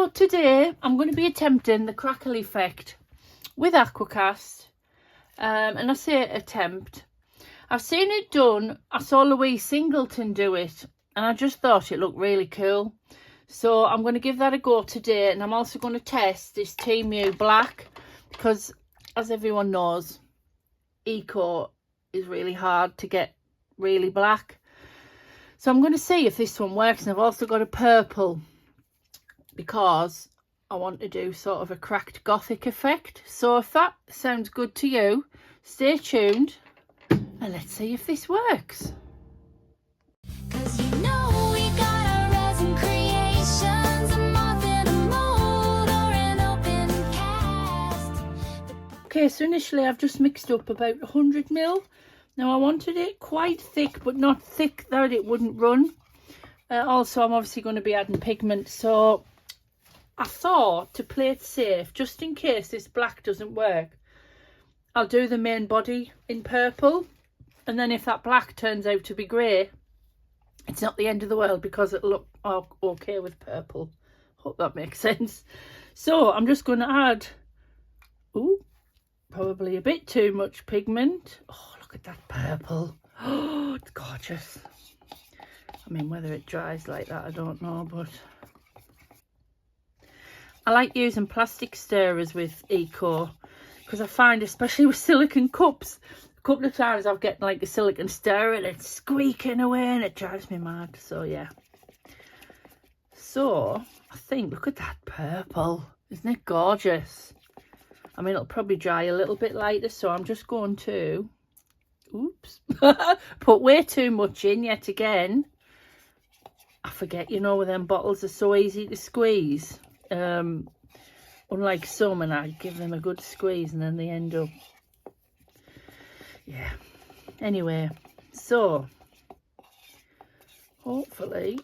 So today I'm going to be attempting the crackle effect with AquaCast, and I say attempt. I've seen it done. I saw Louise Singleton do it and I just thought it looked really cool. So I'm going to give that a go today, and I'm also going to test this Temu black because, as everyone knows, Eco is really hard to get really black. So I'm going to see if this one works, and I've also got a purple because I want to do sort of a cracked Gothic effect. So if that sounds good to you, stay tuned and let's see if this works. Okay, so initially I've just mixed up about 100 ml. Now I wanted it quite thick, but not thick that it wouldn't run. Also, I'm obviously going to be adding pigment, so I thought, to play it safe, just in case this black doesn't work, I'll do the main body in purple, and then if that black turns out to be grey, it's not the end of the world because it'll look okay with purple. Hope that makes sense. So I'm just going to add, ooh, probably a bit too much pigment. Oh, look at that purple. Oh, it's gorgeous. I mean, whether it dries like that, I don't know, but I like using plastic stirrers with Eco because I find, especially with silicone cups, a couple of times I've get like a silicone stirrer and it's squeaking away and it drives me mad. So yeah. So I think, look at that purple. Isn't it gorgeous? I mean, it'll probably dry a little bit later, so I'm just going to, oops, put way too much in yet again. I forget, you know, with them bottles are so easy to squeeze. Unlike some, and I give them a good squeeze and then they end up, yeah. Anyway, so hopefully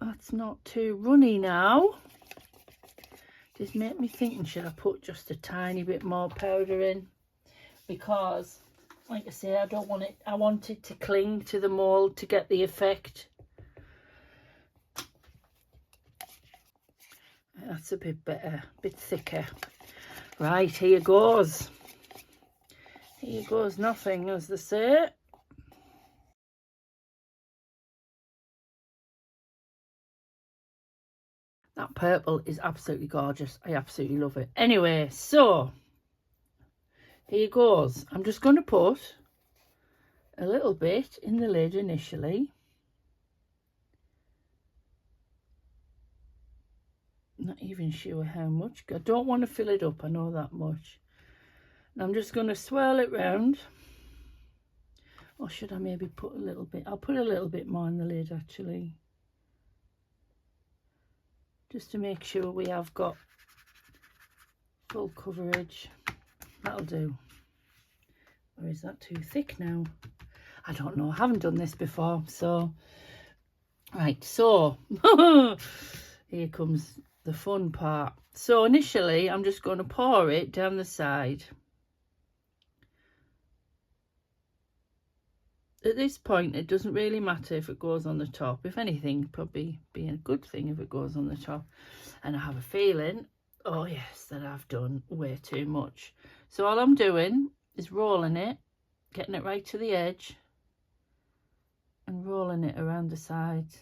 that's not too runny now. Just make me thinking, should I put just a tiny bit more powder in? Because, like I say, I don't want it, I want it to cling to the mould to get the effect. That's a bit better, a bit thicker. Right, here goes. Here goes nothing, as they say. That purple is absolutely gorgeous. I absolutely love it. Anyway, so here goes. I'm just going to put a little bit in the lid initially. Not even sure how much. I don't want to fill it up, I know that much. And I'm just going to swirl it round. Or should I maybe put a little bit? I'll put a little bit more in the lid actually. Just to make sure we have got full coverage. That'll do. Or is that too thick now? I don't know. I haven't done this before. So, right. So, here comes the fun part. So initially, I'm just going to pour it down the side. At this point, it doesn't really matter if it goes on the top. If anything, probably be a good thing if it goes on the top. And I have a feeling, oh yes, that I've done way too much. So all I'm doing is rolling it, getting it right to the edge, and rolling it around the sides.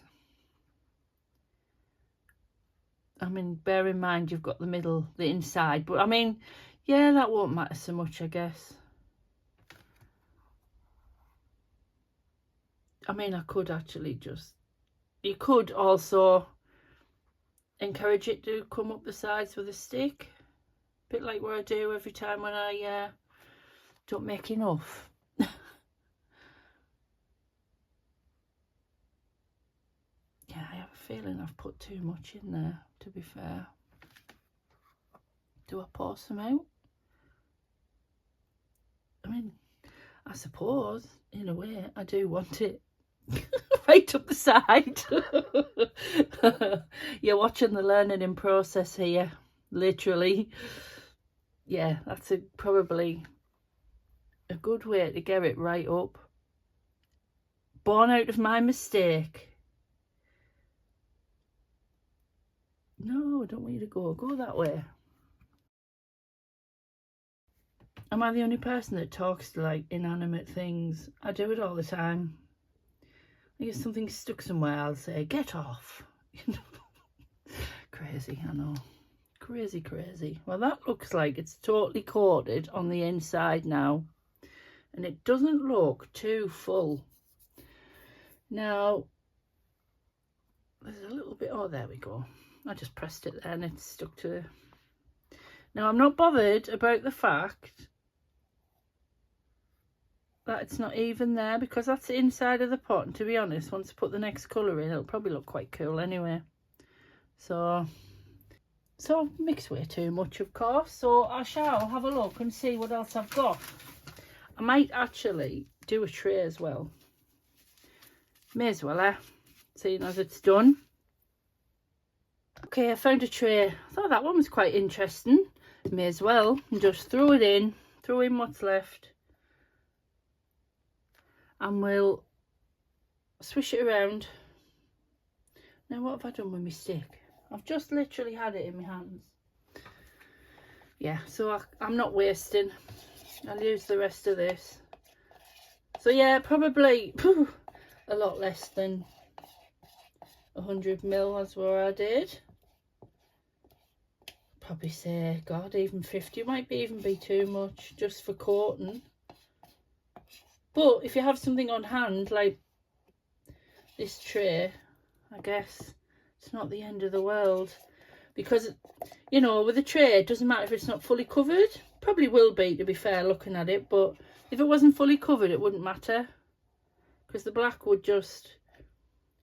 I mean, bear in mind you've got the middle, the inside, but I mean, yeah, that won't matter so much, I guess. I mean, I could actually just, you could also encourage it to come up the sides with a stick. A bit like what I do every time when I don't make enough. Yeah, I have a feeling I've put too much in there, to be fair. Do I pour some out? I mean, I suppose, in a way, I do want it right up the side. You're watching the learning in process here, literally. Yeah, that's probably a good way to get it right up. Born out of my mistake. No, I don't want you to go. Go that way. Am I the only person that talks to like inanimate things? I do it all the time. I get something stuck somewhere, I'll say, get off. Crazy, I know. Crazy, crazy. Well, that looks like it's totally coated on the inside now. And it doesn't look too full. Now, there's a little bit, oh, there we go. I just pressed it there and it's stuck to the... Now, I'm not bothered about the fact that it's not even there, because that's the inside of the pot. And to be honest, once I put the next colour in, it'll probably look quite cool anyway. So I've mixed way too much, of course. So I shall have a look and see what else I've got. I might actually do a tray as well. May as well, seeing as it's done. Okay, I found a tray. I thought that one was quite interesting. May as well. And just throw it in. Throw in what's left. And we'll swish it around. Now, what have I done with my stick? I've just literally had it in my hands. Yeah, so I'm not wasting. I'll use the rest of this. So yeah, probably a lot less than 100ml as where I did. Probably say, God, even 50 might even be too much just for coating. But if you have something on hand like this tray, I guess it's not the end of the world. Because, you know, with a tray, it doesn't matter if it's not fully covered. Probably will be, to be fair, looking at it. But if it wasn't fully covered, it wouldn't matter. Because the black would just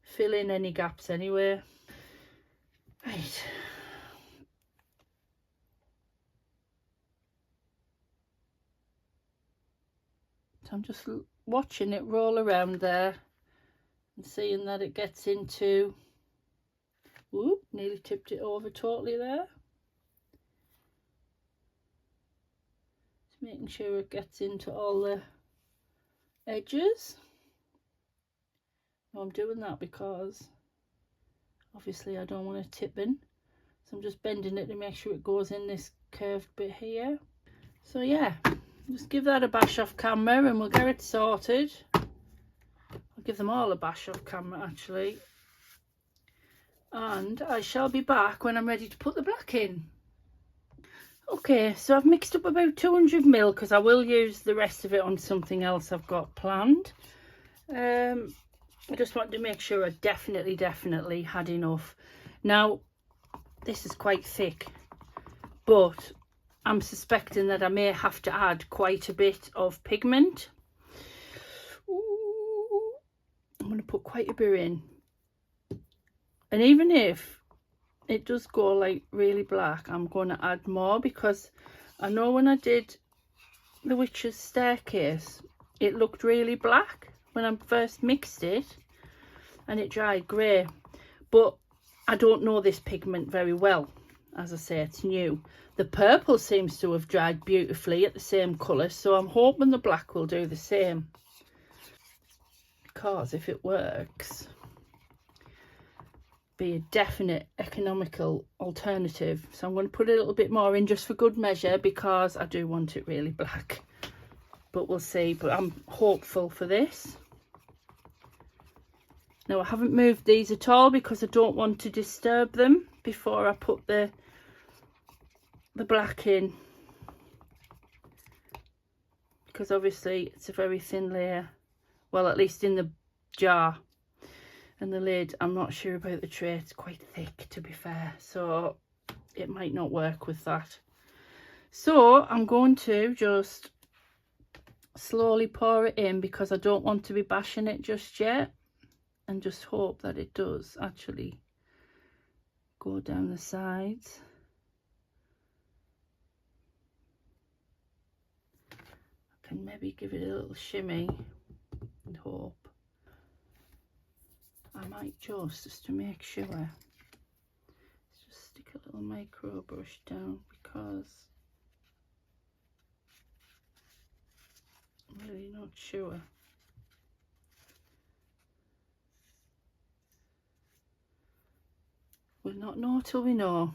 fill in any gaps anyway. Right. So I'm just watching it roll around there and seeing that it gets into... Whoop, nearly tipped it over totally there. Just making sure it gets into all the edges. Now I'm doing that because obviously I don't want it tipping. So I'm just bending it to make sure it goes in this curved bit here. So yeah, just give that a bash off camera and we'll get it sorted. I'll give them all a bash off camera actually. And I shall be back when I'm ready to put the black in. Okay, so I've mixed up about 200ml because I will use the rest of it on something else I've got planned. I just wanted to make sure I definitely had enough. Now, this is quite thick, but I'm suspecting that I may have to add quite a bit of pigment. Ooh, I'm going to put quite a bit in. And even if it does go like really black, I'm going to add more, because I know when I did the witch's staircase, it looked really black when I first mixed it and it dried grey. But I don't know this pigment very well. As I say, it's new. The purple seems to have dried beautifully at the same colour, so I'm hoping the black will do the same. Because if it works, be a definite economical alternative. So I'm going to put a little bit more in just for good measure, because I do want it really black. But we'll see. But I'm hopeful for this. Now, I haven't moved these at all because I don't want to disturb them before I put the black in, because obviously it's a very thin layer, well, at least in the jar. And the lid, I'm not sure about the tray, it's quite thick to be fair, so it might not work with that. So I'm going to just slowly pour it in, because I don't want to be bashing it just yet, and just hope that it does actually go down the sides. I can maybe give it a little shimmy and hope. I might just to make sure, just stick a little micro brush down, because I'm really not sure. We'll not know till we know.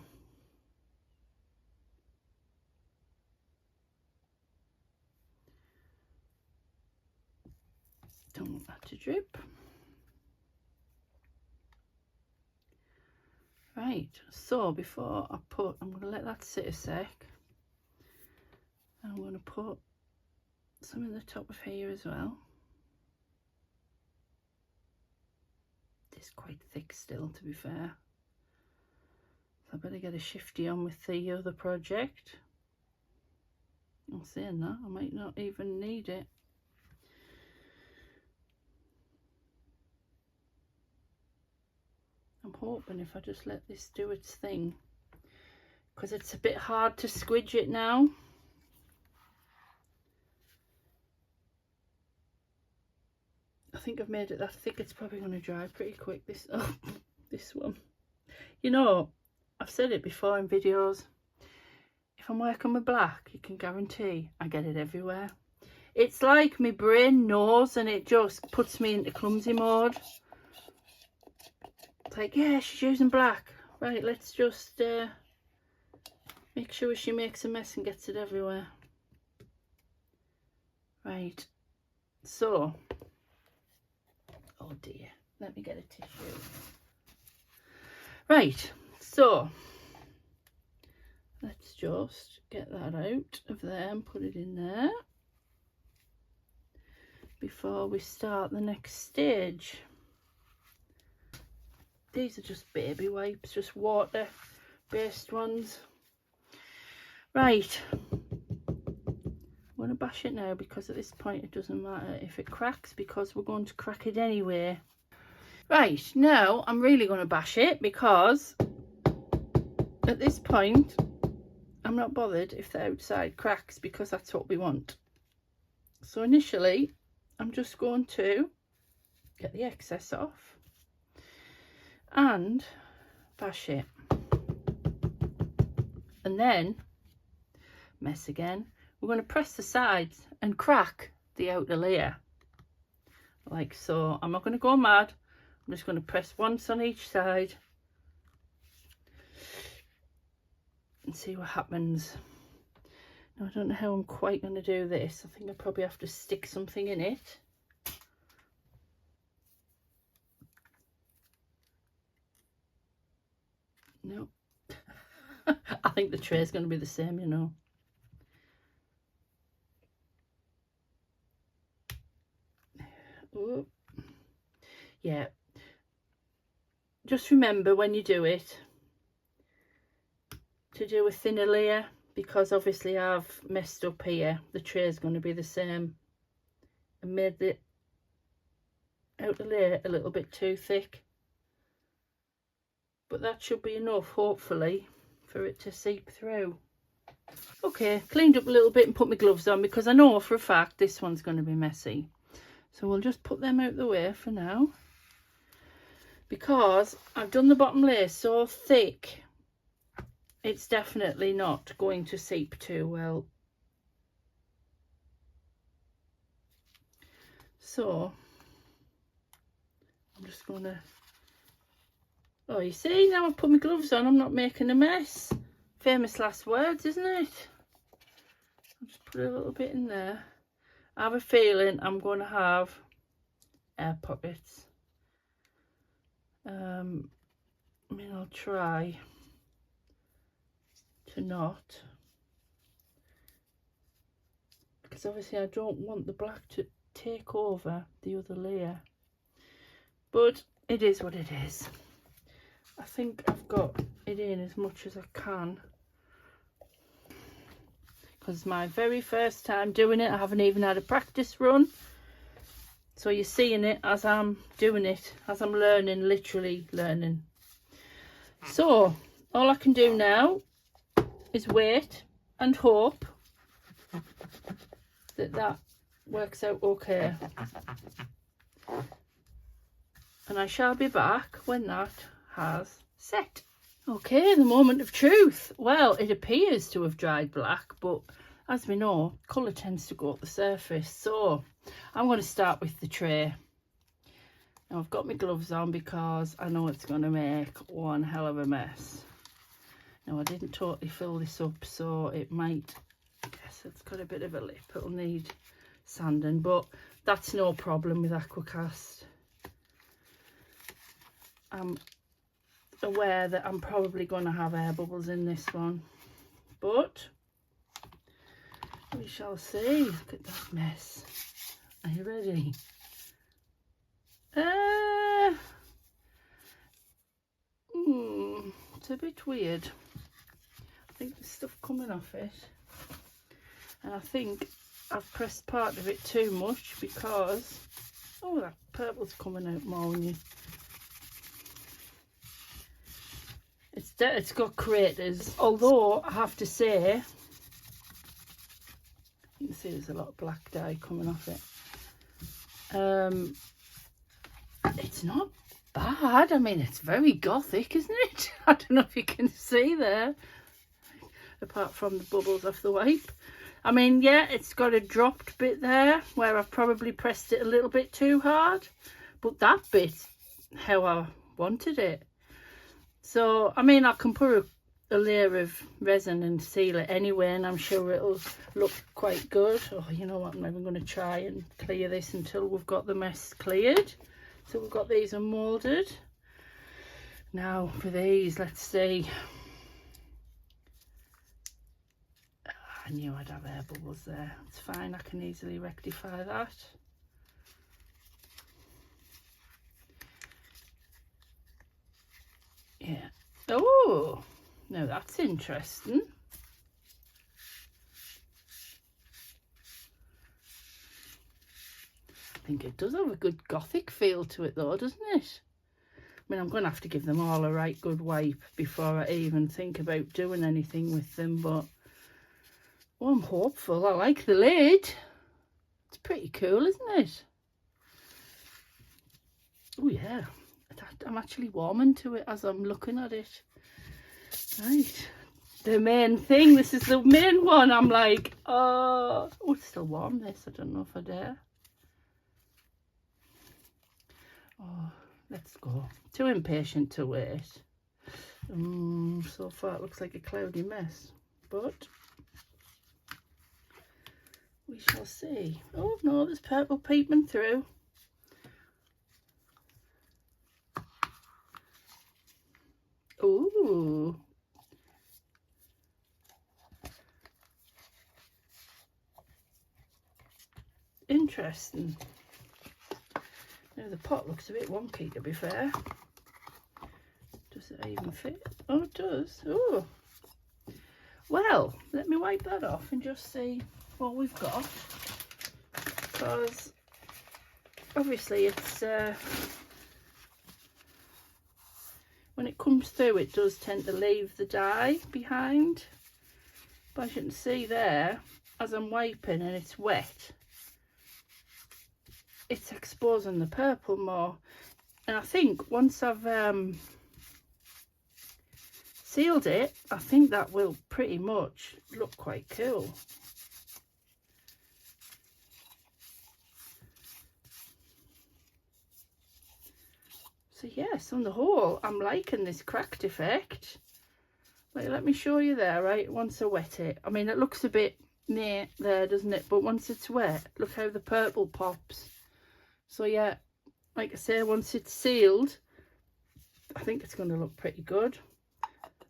Don't want that to drip. Right, so before I put, I'm going to let that sit a sec. I'm going to put some in the top of here as well. It's quite thick still, to be fair. So I better get a shifty on with the other project. I'm saying that, I might not even need it. I'm hoping if I just let this do its thing, because it's a bit hard to squidge it now. I think I've made it that thick, it's probably going to dry pretty quick, this, oh, this one. You know, I've said it before in videos, if I'm working with black, you can guarantee I get it everywhere. It's like my brain knows and it just puts me into clumsy mode. It's like, yeah, she's using black. Right, let's just make sure she makes a mess and gets it everywhere. Right, so, oh dear, let me get a tissue. Right, so, let's just get that out of there and put it in there before we start the next stage. These are just baby wipes, just water based ones. Right, I'm going to bash it now because at this point it doesn't matter if it cracks because we're going to crack it anyway. Right, now I'm really going to bash it because at this point I'm not bothered if the outside cracks because that's what we want. So initially I'm just going to get the excess off and bash it, and then mess again. We're going to press the sides and crack the outer layer like so. I'm not going to go mad, I'm just going to press once on each side and see what happens. Now I don't know how I'm quite going to do this. I think I probably have to stick something in it. No. I think the tray is going to be the same, you know. Oh. Yeah. Just remember when you do it to do a thinner layer because obviously I've messed up here. The tray is going to be the same and made the outer layer a little bit too thick. But that should be enough, hopefully, for it to seep through. Okay, cleaned up a little bit and put my gloves on because I know for a fact this one's going to be messy. So we'll just put them out the way for now. Because I've done the bottom layer so thick, it's definitely not going to seep too well. So, I'm just going to... Oh, you see, now I've put my gloves on, I'm not making a mess. Famous last words, isn't it? I'll just put a little bit in there. I have a feeling I'm going to have air pockets. I mean, I'll try to not. Because obviously I don't want the black to take over the other layer. But it is what it is. I think I've got it in as much as I can because it's my very first time doing it. I haven't even had a practice run, so you're seeing it as I'm doing it, as I'm learning, literally learning. So all I can do now is wait and hope that that works out okay, and I shall be back when that has set. Okay, the moment of truth. Well, it appears to have dried black, but as we know, colour tends to go up the surface. So I'm going to start with the tray. Now I've got my gloves on because I know it's going to make one hell of a mess. Now I didn't totally fill this up, so it might, I guess it's got a bit of a lip, it'll need sanding, but that's no problem with AquaCast. I'm aware that I'm probably going to have air bubbles in this one, but we shall see. Look at that mess. Are you ready? It's a bit weird. I think there's stuff coming off it, and I think I've pressed part of it too much because, oh, that purple's coming out more when you, it's got craters, although I have to say, you can see there's a lot of black dye coming off it. It's not bad. I mean, it's very Gothic, isn't it? I don't know if you can see there, apart from the bubbles off the wipe. I mean, yeah, it's got a dropped bit there where I've probably pressed it a little bit too hard, but that bit's how I wanted it. So, I mean, I can put a layer of resin and seal it anyway, and I'm sure it'll look quite good. Oh, you know what, I'm not even going to try and clear this until we've got the mess cleared. So we've got these unmoulded. Now for these, let's see. I knew I'd have air bubbles there. It's fine, I can easily rectify that. Yeah. Oh, now that's interesting. I think it does have a good Gothic feel to it though, doesn't it? I mean, I'm going to have to give them all a right good wipe before I even think about doing anything with them, but oh, I'm hopeful. I like the lid. It's pretty cool, isn't it? Oh yeah, I'm actually warming to it as I'm looking at it. Right, the main thing, this is the main one. I'm like, oh, it's still warm this, I don't know if I dare. Oh, let's go. Too impatient to wait. So far it looks like a cloudy mess, but we shall see. Oh no, there's purple peeping through. Ooh. Interesting. Now the pot looks a bit wonky, to be fair. Does it even fit? Oh, it does. Oh. Well, let me wipe that off and just see what we've got. Because obviously it's when it comes through, it does tend to leave the dye behind. But as you can see there, as I'm wiping and it's wet, it's exposing the purple more. And I think once I've sealed it, I think that will pretty much look quite cool. So yes, on the whole, I'm liking this cracked effect. Like, let me show you there, right? Once I wet it, I mean, it looks a bit near there, doesn't it? But once it's wet, look how the purple pops. So yeah, like I say, once it's sealed, I think it's going to look pretty good.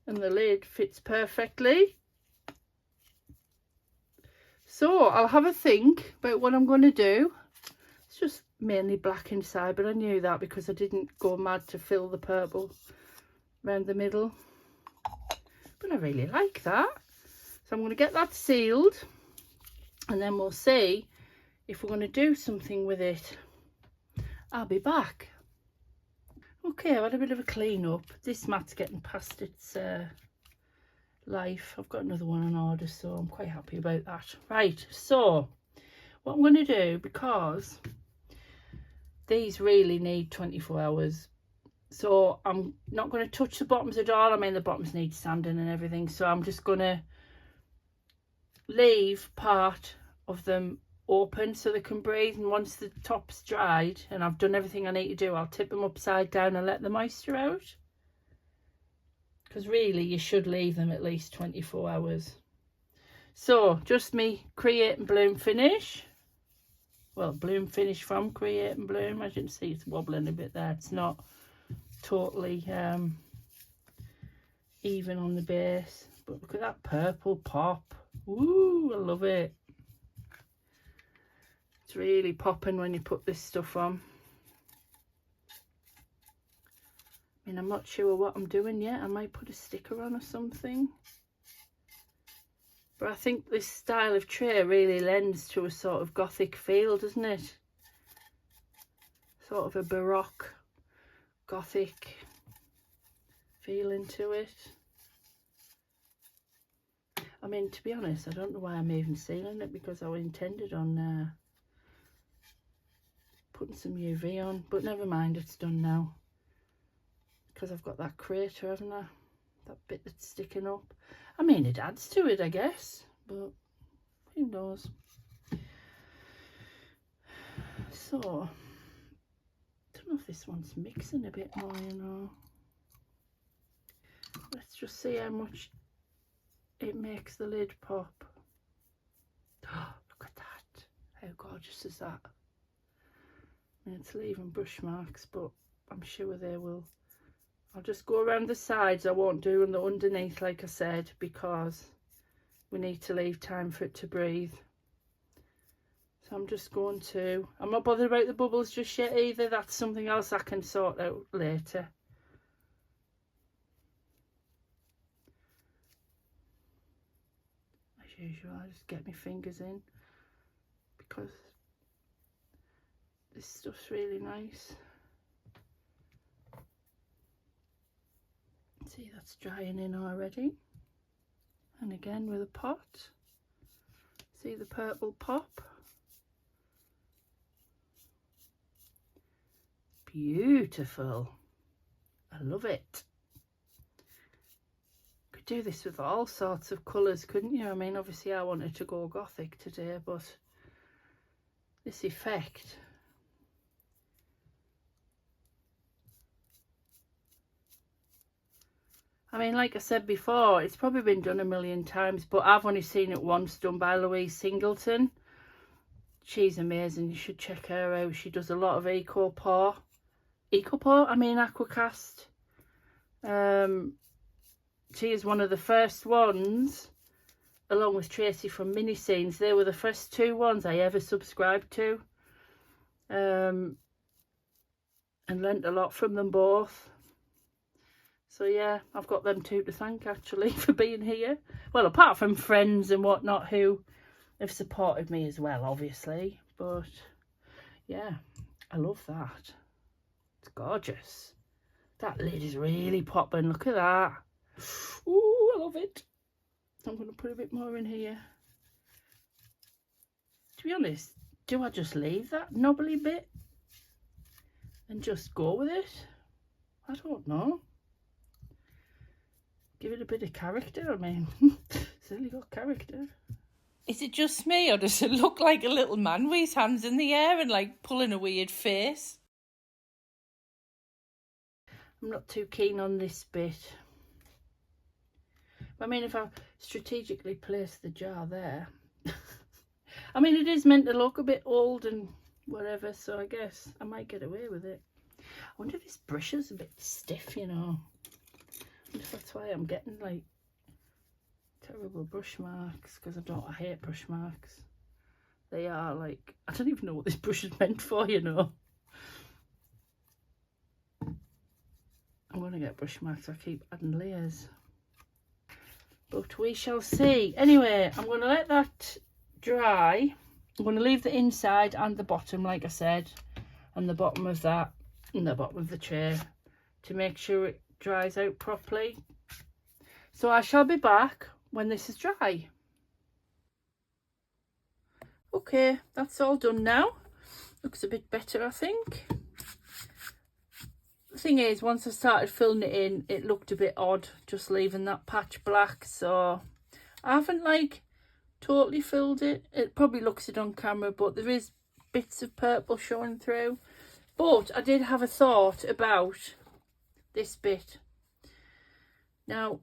And the lid fits perfectly. So I'll have a think about what I'm going to do. It's just mainly black inside, but I knew that because I didn't go mad to fill the purple around the middle. But I really like that. So I'm going to get that sealed, and then we'll see if we're going to do something with it. I'll be back. Okay, I've had a bit of a clean up. This mat's getting past its life. I've got another one on order, so I'm quite happy about that. Right, so what I'm going to do, because these really need 24 hours, so I'm not going to touch the bottoms at all. I mean, the bottoms need sanding and everything, so I'm just going to leave part of them open so they can breathe, and once the top's dried and I've done everything I need to do, I'll tip them upside down and let the moisture out, because really you should leave them at least 24 hours. So just me Create and Bloom finish. Well, Bloom finish from Create and Bloom. As you can see, it's wobbling a bit there. It's not totally even on the base, but look at that purple pop. Ooh, I love it. It's really popping when you put this stuff on. I mean, I'm not sure what I'm doing yet. I might put a sticker on or something. But I think this style of tray really lends to a sort of Gothic feel, doesn't it? Sort of a Baroque, Gothic feeling to it. I mean, to be honest, I don't know why I'm even sealing it, because I intended on putting some UV on. But never mind, it's done now. Because I've got that crater, haven't I? That bit that's sticking up. I mean, it adds to it, I guess, but who knows. So, I don't know if this one's mixing a bit more, you know. Let's just see how much it makes the lid pop. Oh, look at that. How gorgeous is that? I mean, it's leaving brush marks, but I'm sure they will. I'll just go around the sides. I won't do on the underneath, like I said, because we need to leave time for it to breathe. So I'm just going to, I'm not bothered about the bubbles just yet either. That's something else I can sort out later. As usual, I just get my fingers in, because this stuff's really nice. See, that's drying in already. And again with a pot. See the purple pop? Beautiful. I love it. Could do this with all sorts of colours, couldn't you? I mean, obviously I wanted to go Gothic today, but this effect, I mean, like I said before, it's probably been done a million times, but I've only seen it once done by Louise Singleton. She's amazing. You should check her out. She does a lot of AquaCast. She is one of the first ones, along with Tracy from Mini Scenes. They were the first two ones I ever subscribed to. And learnt a lot from them both. So yeah, I've got them two to thank actually for being here. Well, apart from friends and whatnot who have supported me as well, obviously. But yeah, I love that. It's gorgeous. That lid is really popping. Look at that. Ooh, I love it. I'm going to put a bit more in here. To be honest, do I just leave that knobbly bit and just go with it? I don't know. Give it a bit of character. I mean, it's really got character. Is it just me, or does it look like a little man with his hands in the air and like pulling a weird face? I'm not too keen on this bit. I mean, if I strategically place the jar there, I mean, it is meant to look a bit old and whatever, so I guess I might get away with it. I wonder if this brush is a bit stiff, you know. I wonder if that's why I'm getting like terrible brush marks, because I hate brush marks. They are like, I don't even know what this brush is meant for, you know. I'm going to get brush marks. I keep adding layers. But we shall see. Anyway, I'm going to let that dry. I'm going to leave the inside and the bottom, like I said, and the bottom of that, and the bottom of the tray, to make sure it dries out properly. So I shall be back when this is dry. Okay, that's all done now. Looks a bit better, I think. The thing is, once I started filling it in, it looked a bit odd just leaving that patch black, so I haven't like totally filled it. It probably looks it on camera, but there is bits of purple showing through. But I did have a thought about this bit. Now,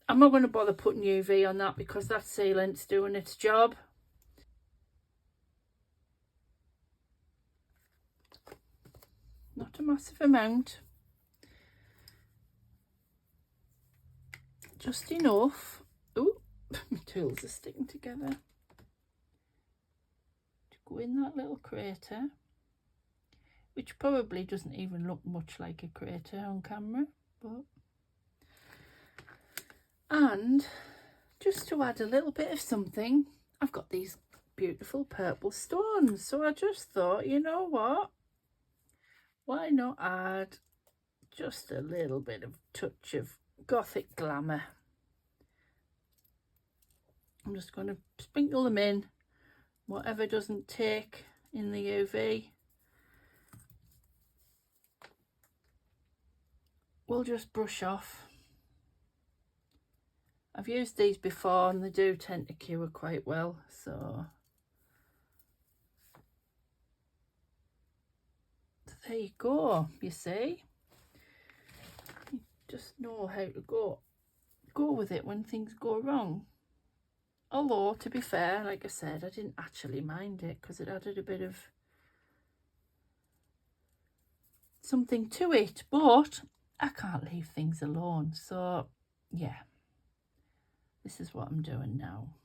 I'm not going to bother putting UV on that because that sealant's doing its job. Not a massive amount. Just enough. Oh, my tools are sticking together. To go in that little crater, which probably doesn't even look much like a crater on camera, but... And just to add a little bit of something, I've got these beautiful purple stones. So I just thought, you know what? Why not add just a little bit of touch of Gothic glamour? I'm just going to sprinkle them in. Whatever doesn't take in the UV, we'll just brush off. I've used these before and they do tend to cure quite well, so there you go. You see, you just know how to go with it when things go wrong. Although, to be fair, like I said, I didn't actually mind it because it added a bit of something to it, but I can't leave things alone. So yeah, this is what I'm doing now.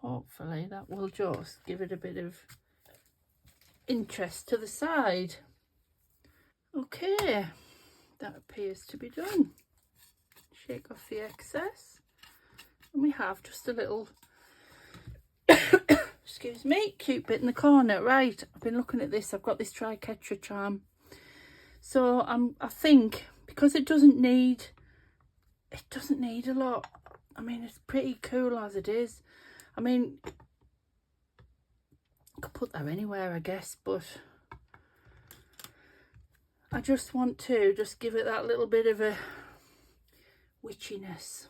Hopefully that will just give it a bit of interest to the side. Okay, that appears to be done. Shake off the excess. And we have just a little excuse me, cute bit in the corner. Right, I've been looking at this. I've got this Triquetra charm. So I think because it doesn't need a lot. I mean, it's pretty cool as it is. I mean, I could put that anywhere, I guess, but I just want to just give it that little bit of a witchiness.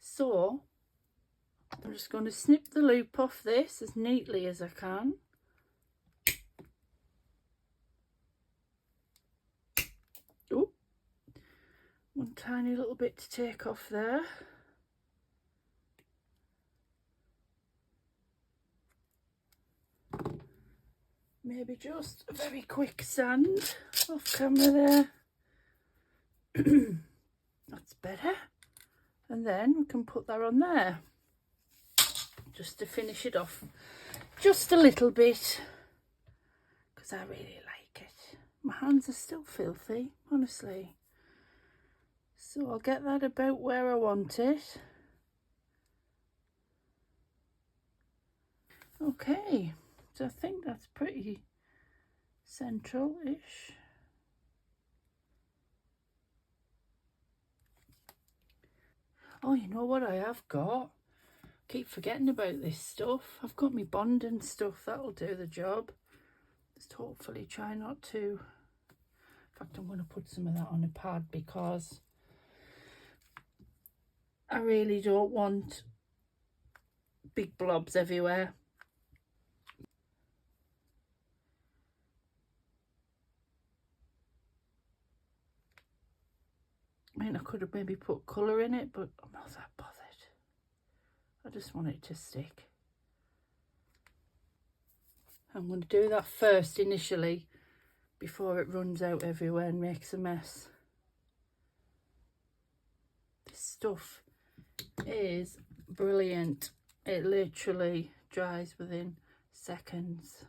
So I'm just going to snip the loop off this as neatly as I can. Oh, one tiny little bit to take off there. Maybe just a very quick sand off camera there. That's better. And then we can put that on there just to finish it off just a little bit because I really like it. My hands are still filthy, honestly. So I'll get that about where I want it. Okay, so I think that's pretty central-ish. Oh, you know what I have got? Keep forgetting about this stuff. I've got my bonding stuff. That'll do the job. Just hopefully try not to. In fact, I'm going to put some of that on a pad because I really don't want big blobs everywhere. I mean, I could have maybe put colour in it, but I'm not that bothered. I just want it to stick. I'm going to do that first initially before it runs out everywhere and makes a mess. This stuff is brilliant. It literally dries within seconds.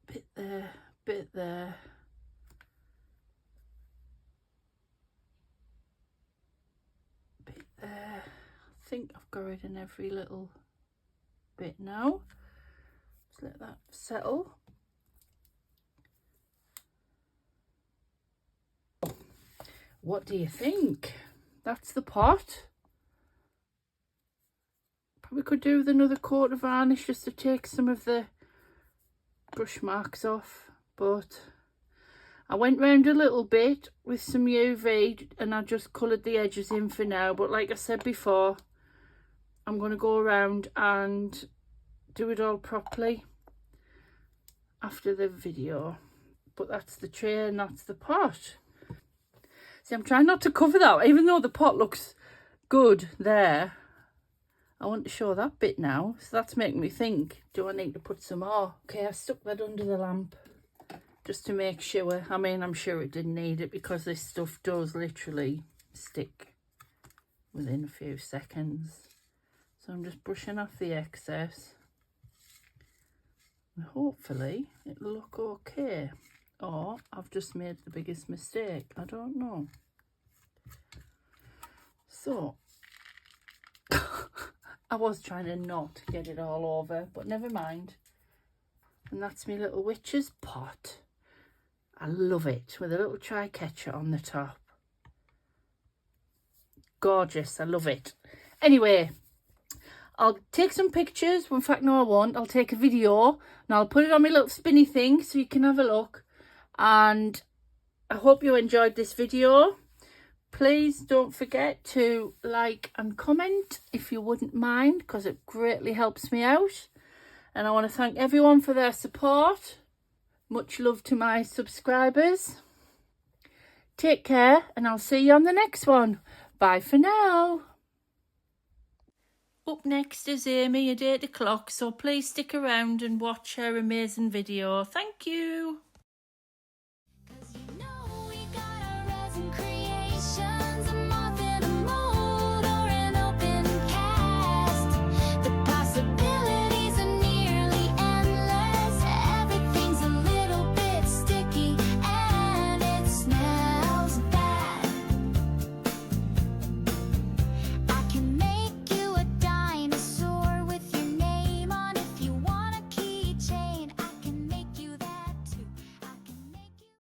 Bit there, bit there. Bit there. I think I've got it in every little bit now. Just let that settle. What do you think? That's the pot. Probably could do with another coat of varnish just to take some of the brush marks off, but I went round a little bit with some UV and I just coloured the edges in for now. But like I said before, I'm going to go around and do it all properly after the video. But that's the tray and that's the pot. See, I'm trying not to cover that, even though the pot looks good there. I want to show that bit now. So that's making me think, do I need to put some more? Okay, I stuck that under the lamp just to make sure. I mean, I'm sure it didn't need it because this stuff does literally stick within a few seconds. So I'm just brushing off the excess. And hopefully it'll look okay. Or I've just made the biggest mistake. I don't know. So I was trying to not get it all over, but never mind. And that's my little witch's pot. I love it, with a little Triquetra on the top. Gorgeous, I love it. Anyway, I'll take some pictures. Well, in fact, no, I won't. I'll take a video and I'll put it on my little spinny thing so you can have a look. And I hope you enjoyed this video. Please don't forget to like and comment if you wouldn't mind, because it greatly helps me out. And I want to thank everyone for their support. Much love to my subscribers. Take care and I'll see you on the next one. Bye for now. Up next is Amy at 8 o'clock, so please stick around and watch her amazing video. Thank you.